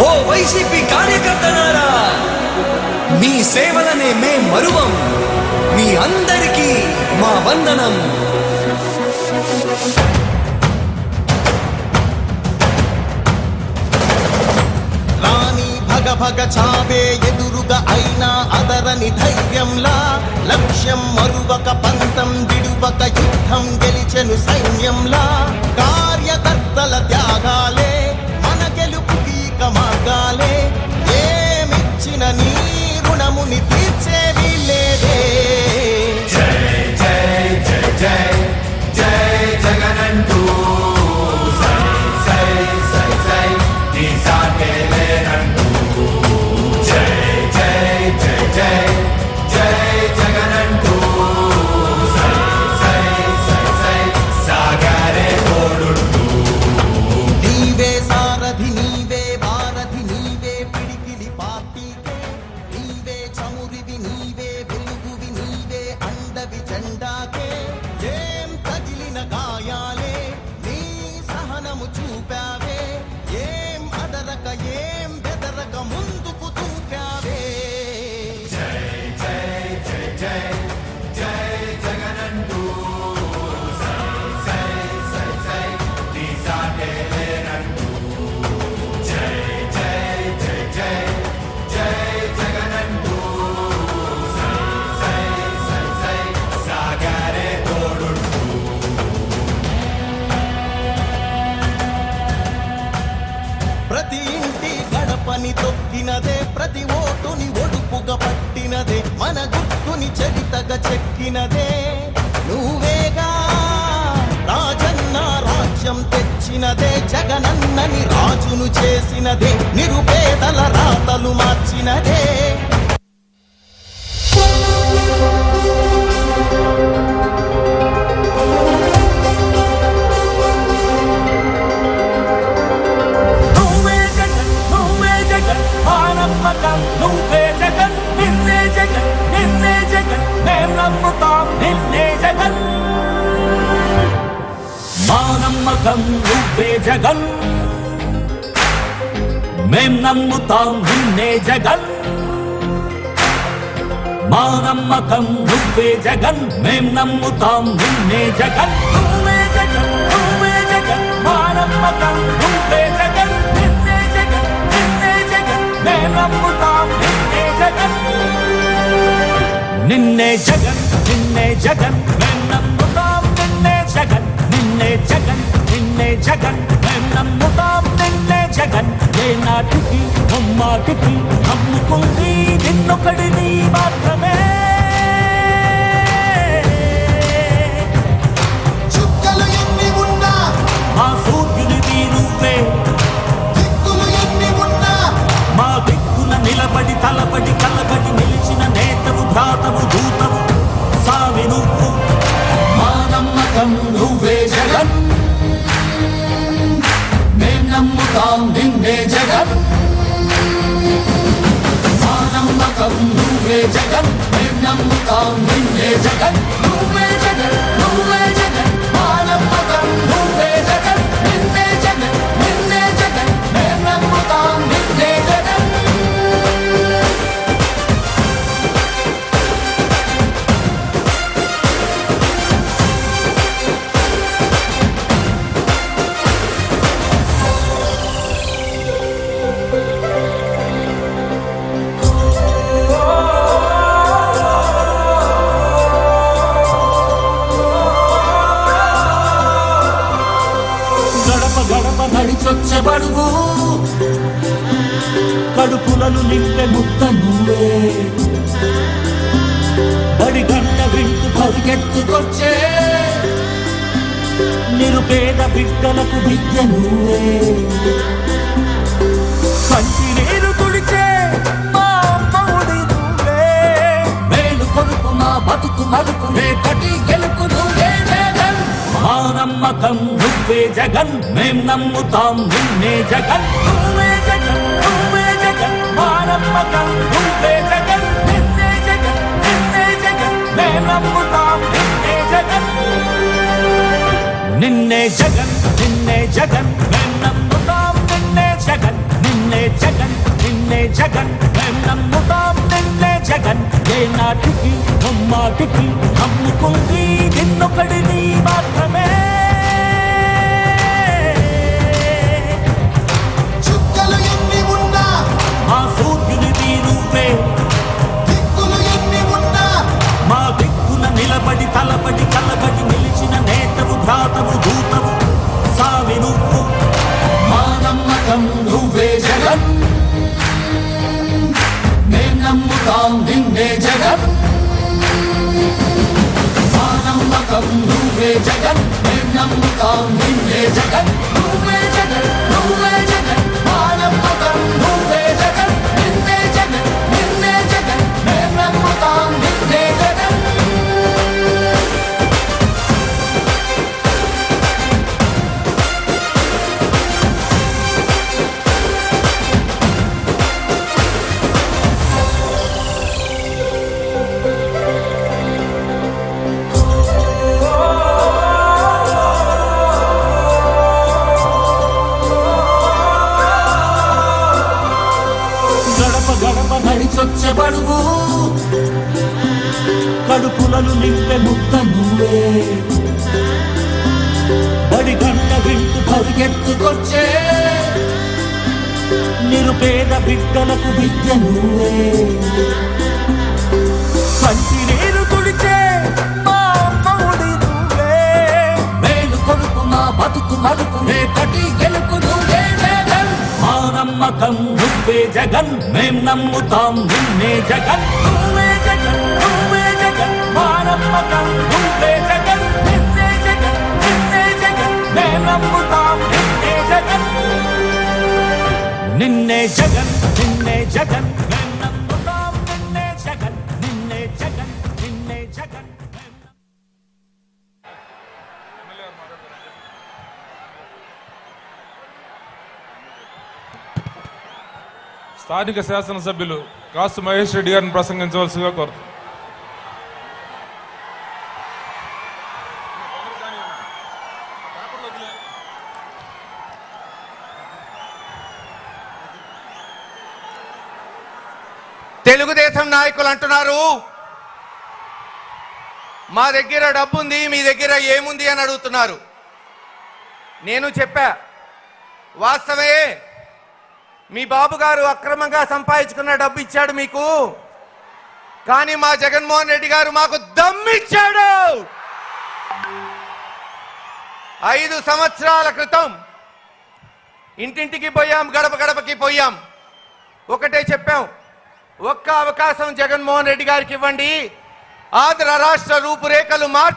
ఓ YCP కార్యకర్తలారా, మీ సేవలనే మే మరువం. మీ అందరికీ మా వందనం. రాణి భగ భగ చావే ఎదురుగా అయినా అదరని ధైర్యంలా, లక్ష్యం మరువక పంతం విడువక యుద్ధం గెలిచెను సైన్యంలా. కార్యకర్తల త్యాగాలే మన గెలుపుకి మార్గాలే. ఏమిచ్చిన నీ రుణముని తీర్చేది లేదే. జై జై జై జై జై జగనంటూ సై సై సై సై నీ సాటే లేనంటూ. జై జై జై జై జై జగనంటూ సై సై సై సై సాగరే తోడుంటూ. నీవే సారథి, నీవే వారధి, నీవే పిడికిలి పార్టీకే. నీవే చమురివి, నీవే వెలుగువి, నీవే అండవి జెండాకే. ఏం తగిలిన గాయాలే నీ సహనము చూపావే. ఏం అదరక ఏం బెదరక ముందుకు దూకావే. జై జై జై జై జై జగనంటూ సై సై సై సై నీ సాటే లేనంటూ. జై జై జై జై జై జగనంటూ సై సై సై సై సాగరే తోడుంటూ. ప్రతి ఇంటి గడపని తొక్కినదే, ప్రతి ఓటుని ఒడుపుగా పట్టినదే, మన గుర్తుని చరితగా చెక్కినదే నువ్వేగా. రాజన్న రాజ్యం తెచ్చినదే, జగనన్నని రాజును చేసినదే, నిరుపేదల రాతలు మార్చినదే. నువ్వే జగన్, నువ్వే జగన్, మా నమ్మకం నువ్వే జగన్. నిన్నే జగన్, నిన్నే జగన్, మేం నమ్ముతాం నిన్నే జగన్. మా నమ్మకం నువ్వే జగన్, మేం నమ్ముతాం నిన్నే జగన్. మా నమ్మకం నువ్వే జగన్, మేం నమ్ముతాం నిన్నే జగన్. నువ్వే జగన్, నువ్వే జగన్, మా నమ్మకం నువ్వే జగన్. నిన్నే జగన్, నిన్నే జగన్, మేం నమ్ముతాం నిన్నే జగన్. నిన్నే జగన్, నిన్నే జగన్, మేం నమ్ముతాం నిన్నే జగన్. నిన్నే జగన్, నిన్నే జగన్, మేం నమ్ముతాం నిన్నే జగన్. ఏ నాటికి నమ్మాటికి నమ్ముకుంది నిన్నొకడిని మాత్రమే. చుక్కలు ఎన్ని ఉన్నా, మా సూర్యునివి నువ్వే, దిక్కులు ఎన్ని ఉన్నా, మా దిక్కున నిలబడి తలబడి కలబడి నిలిచిన నేతవు, భ్రాతవు, దూతవు సామి నువ్వు. మా నమ్మకం నువ్వే జగన్, మేం నమ్ముతాం నిన్నే జగన్. మా నమ్మకం నువ్వే జగన్, మేం నమ్ముతాం నిన్నే జగన్. నువ్వే జగన్, నువ్వే జగన్, మా నమ్మకం నువ్వే జగన్. నిన్నే జగన్, నిన్నే జగన్, మేం నమ్ముతాం నిన్నే జగన్. గడప గడప నడిచొచ్చే బడుగు, కడుపులను నింపే ముద్ద నువ్వే. బడి గంట వింటూ పరిగెత్తుకొచ్చే నిరుపేద బిడ్డలకు విద్య నువ్వే. కంటి నీరు తుడిచే మా అమ్మఒడి నువ్వే. మేలు కొడుకు మా బతుకు మలుపు రేపటి గెలుపు నువ్వే జగన్. మా నమ్మకం నువ్వే జగన్, మేం నమ్ముతాం నిన్నే జగన్. నువ్వే జగన్, నువ్వే జగన్, మా నమ్మకం నువ్వే జగన్. నిన్నే జగన్, నిన్నే జగన్, మేం నమ్ముతాం నిన్నే జగన్. నిన్నే జగన్, నిన్నే జగన్, మేం నమ్ముతాం నిన్నే జగన్. నిన్నే జగన్, నిన్నే జగన్ మేం నమ్ముతాం నిన్నే జగన్ ఏ నాటికి ముమ్మాటికి నమ్ముకుంది నిన్నొకడిని మాత్రమే చుక్కలు ఎన్ని ఉన్నా మా సూర్యునిది నువ్వే దిక్కులు ఎన్ని ఉన్నా మా దిక్కున నిలబడి తలబడి కలబడి నిలిచిన నేతవు భ్రాతవు దూతవు సావి నువ్వు మా నమ్మకం నువ్వే జగన్ మేం నమ్ముతాం నిన్నే జగన్ మా నమ్మకం నువ్వే జగన్ మేం నమ్ముతాం నిన్నే జగన్ నువ్వే జగన్ నువ్వే జగన్ మా నమ్మకం నువ్వే జగన్ నిన్నే జగన్ నిన్నే జగన్ మేం నమ్ముతాం నిన్నే జగన్ గడప గడప నడిచొచ్చబడువు కడుపులను నింపే ముద్ద నువ్వే బడి గంట వింటూ పరిగెత్తుకొచ్చే నిరుపేద బిడ్డలకు విద్య నువ్వే కంటి నీరు తుడిచే మా అమ్మఒడి నువ్వే మేలు కొడుకు మా బతుకు మలుపు రేపటి గెలుపు నువ్వే జగన్ మా నమ్మకం నువ్వే జగన్ మేం నమ్ముతాం నిన్నే జగన్ నువ్వే జగన్ నువ్వే జగన్ మా నమ్మకం నువ్వే జగన్ నిన్నే జగన్ నిన్నే జగన్ మేం నమ్ముతాం నిన్నే జగన్ నిన్నే జగన్ నిన్నే జగన్ మేం నమ్ముతాం నిన్నే జగన్ నిన్నే జగన్ నిన్నే జగన్ స్థానిక శాసనసభ్యులు కాసు మహేష్ రెడ్డి గారిని ప్రసంగించవలసిగా కోరుతున్నాను. తెలుగుదేశం నాయకులు అంటున్నారు మా దగ్గర డబ్బు ఉంది మీ దగ్గర ఏముంది అని అడుగుతున్నారు. నేను చెప్పా వాస్తవే, మీ బాబు గారు అక్రమంగా సంపాదించుకున్న డబ్బు ఇచ్చాడు మీకు, కానీ మా జగన్మోహన్ రెడ్డి గారు మాకు దమ్మిచ్చాడు. 5 సంవత్సరాల క్రితం ఇంటింటికి పోయాం, గడప గడపకి పోయాం, ఒకటే చెప్పాం, ఒక్క అవకాశం జగన్మోహన్ రెడ్డి గారికి ఇవ్వండి, ఆంధ్ర రాష్ట్ర రూపురేఖలు మార్చి